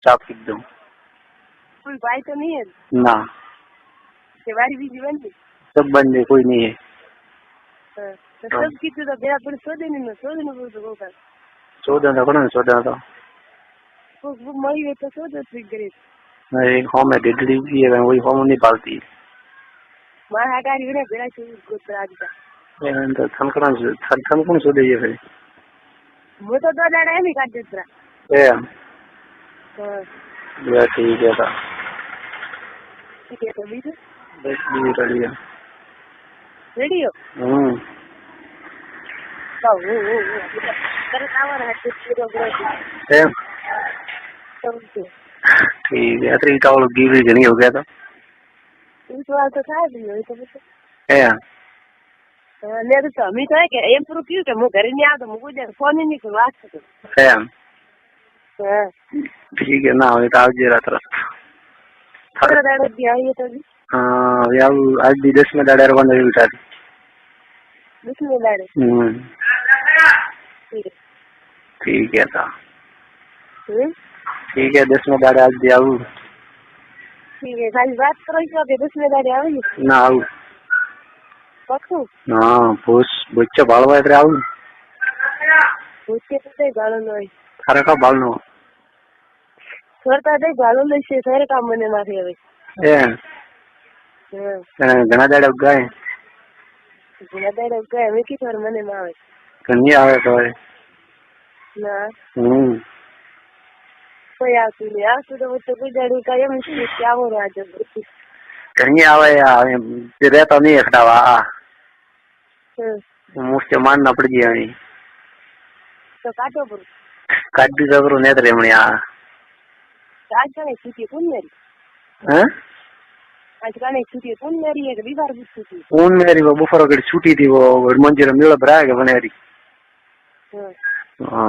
चाप पी दूं। कोई भाई तो नहीं है ना, वारी बीजी बन गई सब बंद है, कोई नहीं है। तो सब की तो बेरा पर सो देने बोल तो होगा 14 को ना 14 तो वो मई में तो सो दो ट्रिक करे एक होम है डेडली भी है, वही होम नहीं पालती। मां हटारी ने बेरा से गोत्र आज का तो थन कौन सो दे ये फिर वो तो दो दाड़ा नहीं काट देता ए हां या ठीक है था ठीक है तो बीज बस भी रेडी है रेडियो तो वो कर आवर है तो ए तो ठीक है तो इनका वो गिव नहीं हो गया था इस बार तो था भी तो ए मैं तो हमी तो है कि एम प्रो क्यों कि मैं घर नहीं आता मुझे फोन ही नहीं कर बात तो ए हां ठीक है ना ये तो आज जरा तरफ थोड़ा दाड़ा दिया ये तो भी हां यार आज भी 10 में दाड़ा बंद है उठा दी बिस्मिल्लाह दाड़े ठीक है था हम्म ठीक है 10 में दाड़ा आज दिया हूं ठीक है खाली बात करो कि बिस्मिल्लाह दाड़े आवे ना आऊं पक्को हां बच्चा बालवा इधर आऊं उसके तो गालो नहीं थारा का बालनो करता दे गालो ले से सारे काम मने माथे હવે ए घना दाड़ा उगाए ઘણા દાડા ઉગાય હવે કી થોર મને માં આવે કન્યા આવે તો ના कोई આવતું નહીં આવતું તો કોઈ દાડું કાયમ આવો રાજ कन्या आवे या रहता नहीं खटावा मुझसे मानना पड़ गया नहीं तो काटो पर काटी जबरो नेत रे मणिया आज का नहीं छुट्टी कौन मेरी हैं आज का नहीं छुट्टी कौन मेरी है कभी बार छुट्टी कौन मेरी वो बुफरो की छुट्टी थी वो मंजिल मेला भरा के बनेरी हां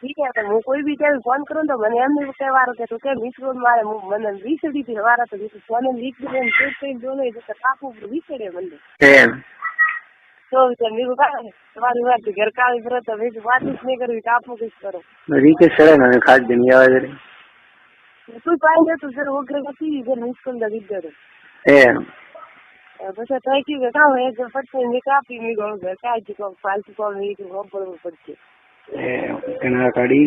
ठीक है तो मैं कोई भी टाइम फोन करूं तो मैंने एम नहीं कहवारो के तो के मिसरोल मारे મને 20 દી થી વારા તો ફોન લીક દે ને તે જોને તો કાપુ વિસડે મને तो मेरे को तुम्हारी बात घर का भी तो मेरी बात नहीं करी कापू किस करो रीके सड़े ना खास दिन आवाज रे तू पाएंगे तो फिर वो घर की इधर मुश्किल लगी दे बस तो की का है जो फटते ने कापी में गो घर का को फालतू को नहीं को पर पड़ते कना काड़ी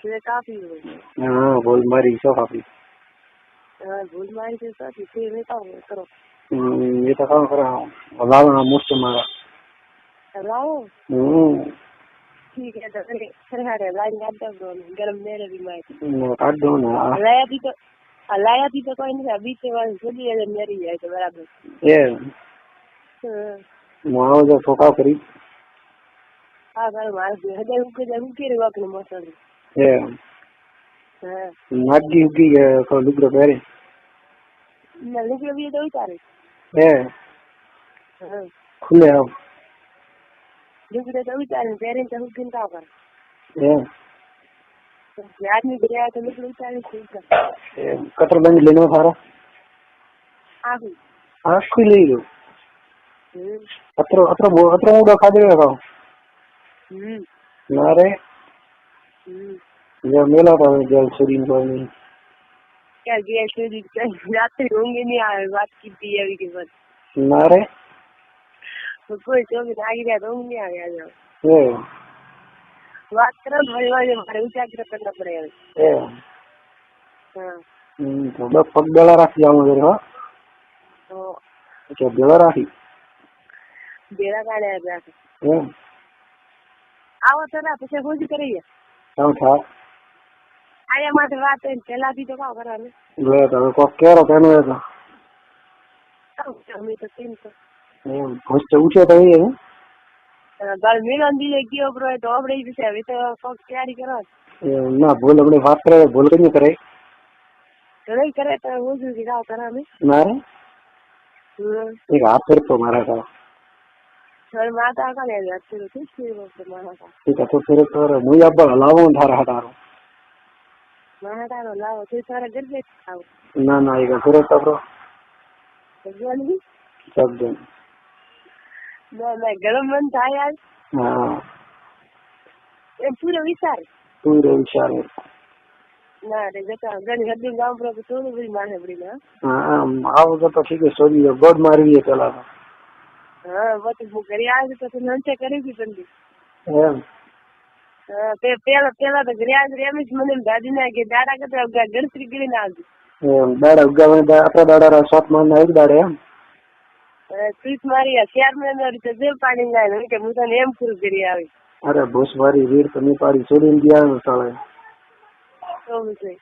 ये काफी हां बोल मारी सो काफी हां बोल मारी से सब इसे में का करो ये तो काम कर रहा हूं लाओ ना मुझसे मारा लाओ ठीक है तो फिर हरे लाइन काट दो गरम मेरे भी मैं काट दो ना लाया भी तो कोई नहीं अभी से वाली खुली है मेरी है तो बराबर ये मारो जो ठोका करी हां कर मार दे हदे उके जरूर के वक्त में मसल ये हां नागी उगी को लुगरो पेरे नली के भी तो उतारे हां खुले अब लुगरो तो उतारे पेरे तो हुकिन का कर आदमी गया तो लुगरो उतारे ठीक है कटर बंद लेनो सारा आखी ले लो अत्र मुड़ा खा देगा का नारे जब मेला था जल शरीर को नहीं क्या गया शरीर रात होंगे नहीं आए बात की थी अभी के बाद नारे तो कोई तो भी आगे गया तो नहीं आ गया जो बात करो भाई हमारे उजागर करना पड़ेगा हां तो बस पग बेला राखी जाऊं मेरे हां तो क्या बेला राखी बेला काढ़े आ आओ तो ना પછી હોજી કરીએ શું થા આયા માથે વાત છે પેલા થી તો કાવ કરવાનું લે તો કો કેરો કેનો હતો અમે તો તીન તો હોસ્ટ ઉઠે તો એ ગળ મિલન દી ગયો બ્રો તો આપણે વિશે હવે તો કોક તૈયારી કરો ના ભૂલ આપણે વાત કરે ભૂલ કઈ કરે નહીં કરે તો હોજી થી કાવ કરામે મારે એક હાથ પર તો મારા કા सर माता का ले जाते हो ठीक है माता ठीक है तो फिर मुझे अब लाओ धारा हटारो माता रो लाओ फिर सारा घर पे आओ ना ये फिर तो ब्रो भगवान भी सब दिन मैं गरम मन था यार हां ये पूरा विचार ના રે જતા ઘણી હદી ગામ પર થોડું બધી મારે પડી ને હા આવું તો ઠીક છે છોડી ગોડ મારવી પેલા તો હા પછી હું ઘરે આવી તો નંચે કરી હતી તંદી એમ હા પેલા તો ઘરે આવી એમ જ મને દાદી ના કે દાડા કરતા ગણતરી કરીને આવજો એમ દાડા ઉગાવવા આપડા દાડા 7 મહિના એક દાડે એમ ત્રીસ મારી 4 મહિના રીતે જેલ પાડી જાય કે હું તને એમ પૂરું કરી આવી અરે ભૂસ મારી વીર તો ની પાડી છોડીને ગયા સાળે તો વિષય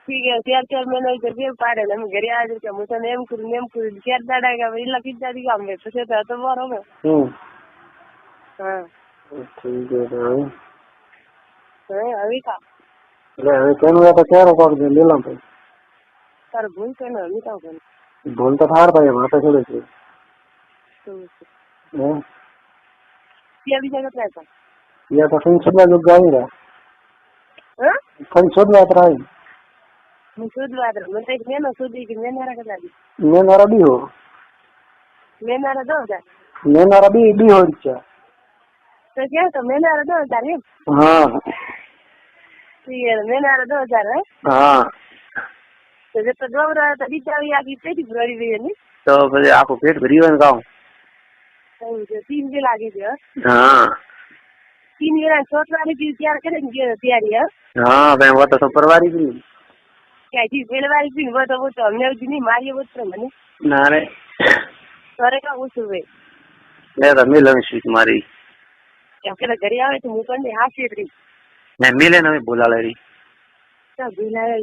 ઠીક છે 4 મહિના રીતે જેલ પાડે ને અમે ઘરે આવી કે હું તને એમ કરું 4 દાડા કે એલા કીધા દી ગામ પછી તો મારો હવે હા ઠીક છે હવે કા એટલે હવે કેનું તો ક્યારે પાડશે લીલા ભાઈ તારે ભૂલ કે ને હવે કામ કરે ભૂલ તો થાર ભાઈ માથે છોડે છે ત્યાં બીજા કેટલા હતા યા તો ફિન છોડવા જો ગાવી રહ્યા હા ફિન છોડવા ત્રાઈ હું શોધવા હતો મને કઈક મેનો શોધી કે મેનારા કેટલા દી મેનારા બી હો મેનારા 10,000 મેનારા બી હો છે તો ક્યાં તો મેનારા 10,000 એમ હા મેનારા 10,000 હે હા તો જે તો ડોબરા તો બિચારી આખી પેટી ભરી ગઈ ને તો પછી આખું પેટ ભરી હોય ને ગાઉં એવું છે 3 દી લાગી છે હા 3 વેળા છોટવાની પી તૈયાર કરીને ગયો તૈયારી હા ભાઈ वो तो सब परवारी भी ક્યાંથી પેલવારી પીને બધો બધો અમને નહીં મારી વસ્ત્ર મને ना रे ઘરે કા ઓછું ભાઈ ले तो मिलन शीट मारी પેલા ઘરે આવે તો હું પણ હાસી રહી मैं मिले ना बोला ले रही ભૂલાવે